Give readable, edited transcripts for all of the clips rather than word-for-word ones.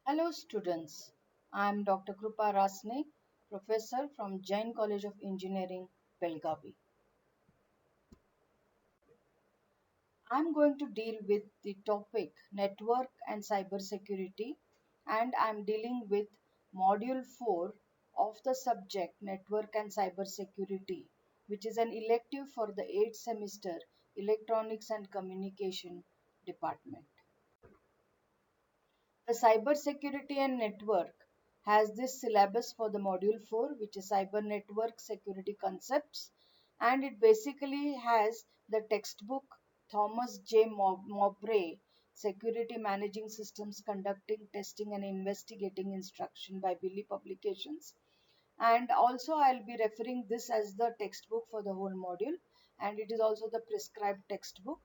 Hello students, I am Dr. Krupa Rasne, professor from Jain College of Engineering, Belgavi. I am going to deal with the topic network and cybersecurity, and I am dealing with module 4 of the subject network and cybersecurity, which is an elective for the 8th semester electronics and communication department. The cybersecurity and network has this syllabus for the module 4, which is cyber network security concepts, and it basically has the textbook Thomas J. Mowbray Security Managing Systems Conducting Testing and Investigating Instruction by Billy Publications. And also I'll be referring this as the textbook for the whole module, and it is also the prescribed textbook,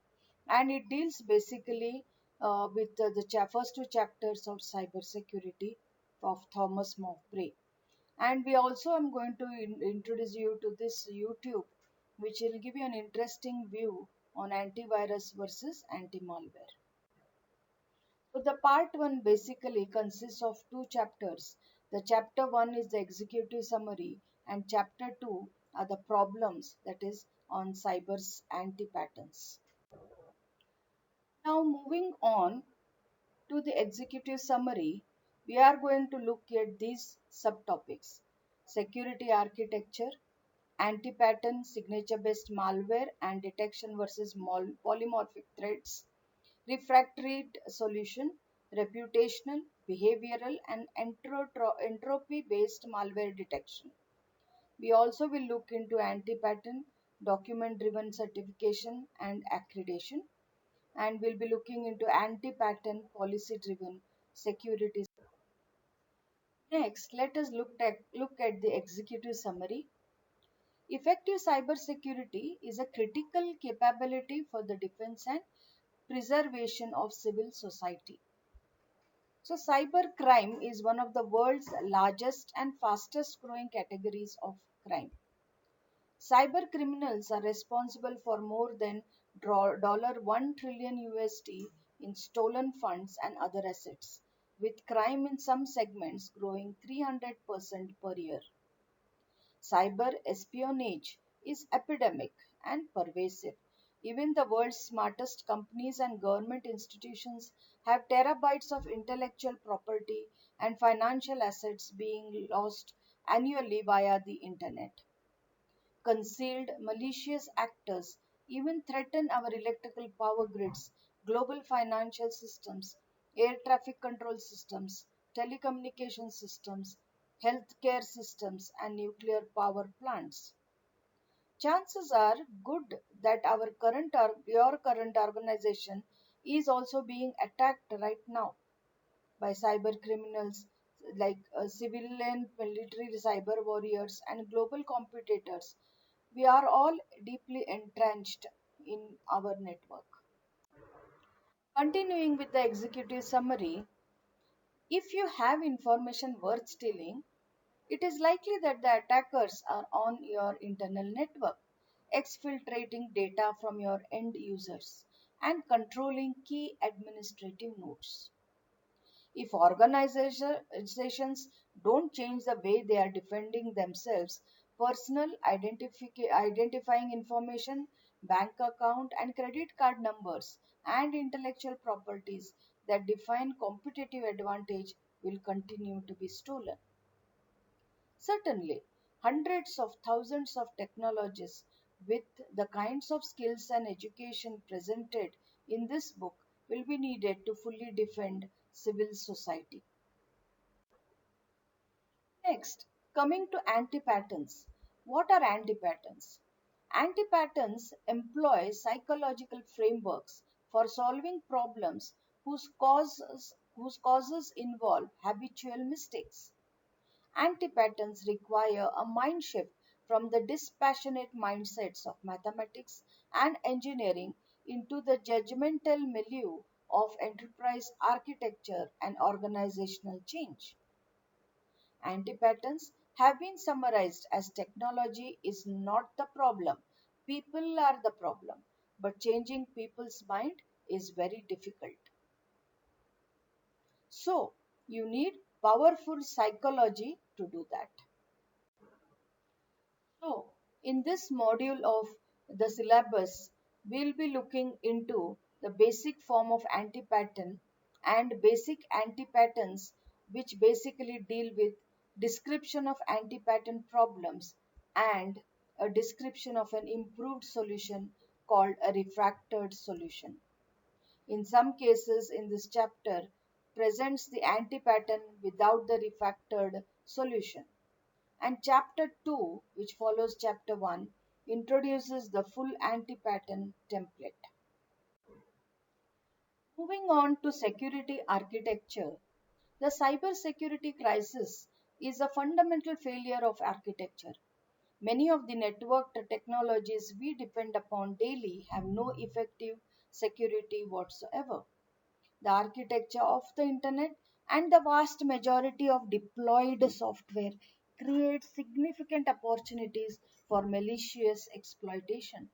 and it deals basically with the first two chapters of cybersecurity of Thomas Mowbray. And we also am going to introduce you to this YouTube, which will give you an interesting view on antivirus versus anti-malware. So the part 1 basically consists of two chapters. The chapter 1 is the executive summary, and chapter 2 are the problems, that is on cyber's anti-patterns. Now moving on to the executive summary, we are going to look at these subtopics: security architecture, anti-pattern, signature-based malware and detection versus polymorphic threats, refractory solution, reputational, behavioral, and entropy-based malware detection. We also will look into anti-pattern, document-driven certification and accreditation, and we'll be looking into anti-pattern policy-driven security. Next, let us look at the executive summary. Effective cybersecurity is a critical capability for the defense and preservation of civil society. So, cybercrime is one of the world's largest and fastest growing categories of crime. Cyber criminals are responsible for more than $1 trillion USD in stolen funds and other assets, with crime in some segments growing 300% per year. Cyber espionage is epidemic and pervasive. Even the world's smartest companies and government institutions have terabytes of intellectual property and financial assets being lost annually via the internet. Concealed malicious actors even threaten our electrical power grids, global financial systems, air traffic control systems, telecommunication systems, healthcare systems, and nuclear power plants. Chances are good that your current organization is also being attacked right now by cyber criminals like civilian military cyber warriors and global competitors. We are all deeply entrenched in our network. Continuing with the executive summary, if you have information worth stealing, it is likely that the attackers are on your internal network, exfiltrating data from your end users and controlling key administrative nodes. If organizations don't change the way they are defending themselves, identifying information, bank account and credit card numbers, and intellectual properties that define competitive advantage will continue to be stolen. Certainly, hundreds of thousands of technologists with the kinds of skills and education presented in this book will be needed to fully defend civil society. Next, coming to anti-patterns. What are anti-patterns? Anti-patterns employ psychological frameworks for solving problems whose causes involve habitual mistakes. Anti-patterns require a mind shift from the dispassionate mindsets of mathematics and engineering into the judgmental milieu of enterprise architecture and organizational change. Anti-patterns have been summarized as technology is not the problem, people are the problem, but changing people's mind is very difficult. So, You need powerful psychology to do that. So, in this module of the syllabus, we'll be looking into the basic form of anti-pattern and basic anti-patterns, which basically deal with description of anti-pattern problems and a description of an improved solution called a refractored solution. In some cases in this chapter presents the anti-pattern without the refractored solution. And chapter 2, which follows chapter 1, introduces the full anti-pattern template. Moving on to security architecture, the cybersecurity crisis is a fundamental failure of architecture. Many of the networked technologies we depend upon daily have no effective security whatsoever. The architecture of the internet and the vast majority of deployed software create significant opportunities for malicious exploitation.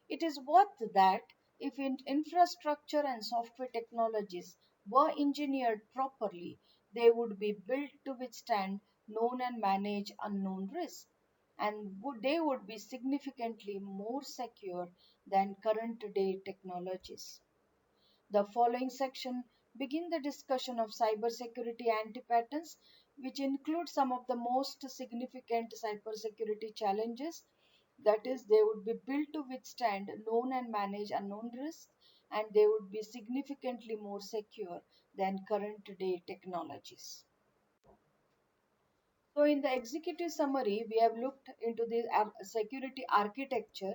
It is worth that if infrastructure and software technologies were engineered properly, they would be built to withstand known and manage unknown risks, and they would be significantly more secure than current day technologies. The following section begin the discussion of cybersecurity anti-patterns, which include some of the most significant cybersecurity challenges. That is, they would be built to withstand known and manage unknown risks, and they would be significantly more secure than current day technologies. So, in the executive summary, we have looked into the security architecture,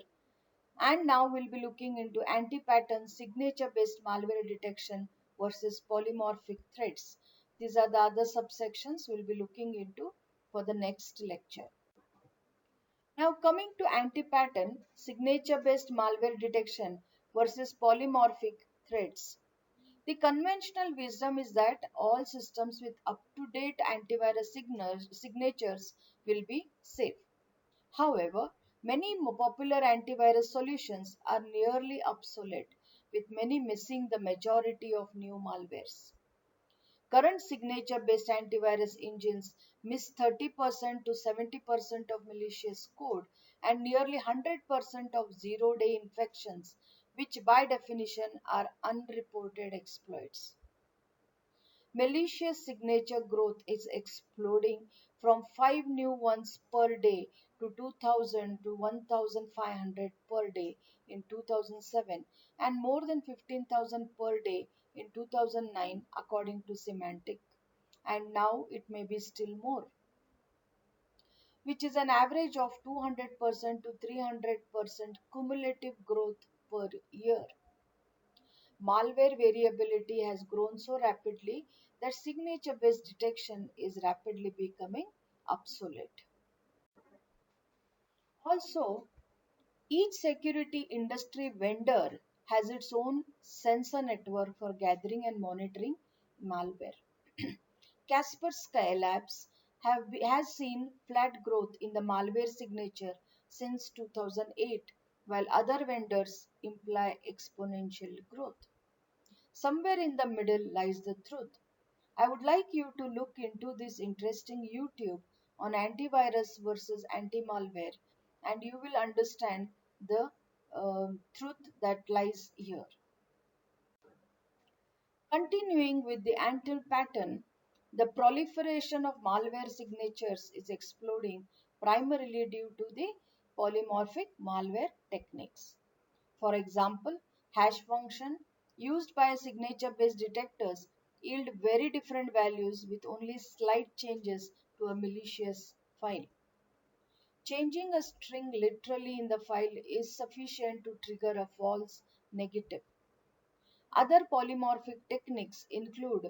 and now we'll be looking into anti-pattern signature-based malware detection versus polymorphic threats. These are the other subsections we'll be looking into for the next lecture. Now coming to anti-pattern signature-based malware detection versus polymorphic threats. The conventional wisdom is that all systems with up-to-date antivirus signatures will be safe. However, many popular antivirus solutions are nearly obsolete, with many missing the majority of new malwares. Current signature based antivirus engines miss 30% to 70% of malicious code and nearly 100% of zero day infections, which by definition are unreported exploits. Malicious signature growth is exploding from 5 new ones per day to 2000 to 1500 per day in 2007 and more than 15,000 per day in 2009 according to Symantec. And now it may be still more, which is an average of 200% to 300% cumulative growth per year. Malware variability has grown so rapidly that signature based detection is rapidly becoming obsolete. Also, each security industry vendor has its own sensor network for gathering and monitoring malware. Kaspersky Labs has seen flat growth in the malware signature since 2008, while other vendors imply exponential growth. Somewhere in the middle lies the truth. I would like you to look into this interesting YouTube on antivirus versus anti malware, and you will understand the truth that lies here. Continuing with the anti pattern, the proliferation of malware signatures is exploding primarily due to the polymorphic malware techniques. For example, hash function used by signature-based detectors yield very different values with only slight changes to a malicious file. Changing a string literally in the file is sufficient to trigger a false negative. Other polymorphic techniques include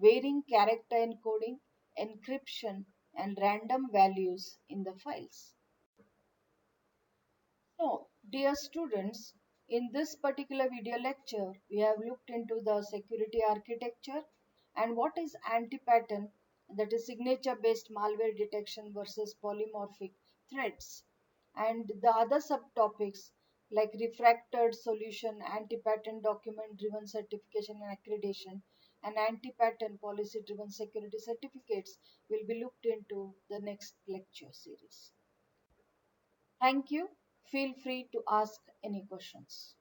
varying character encoding, encryption, and random values in the files. So, dear students, in this particular video lecture, we have looked into the security architecture and what is anti-pattern, that is signature-based malware detection versus polymorphic threats, and the other subtopics like refractored solution, anti-pattern document-driven certification and accreditation, and anti-pattern policy-driven security certificates will be looked into the next lecture series. Thank you. Feel free to ask any questions.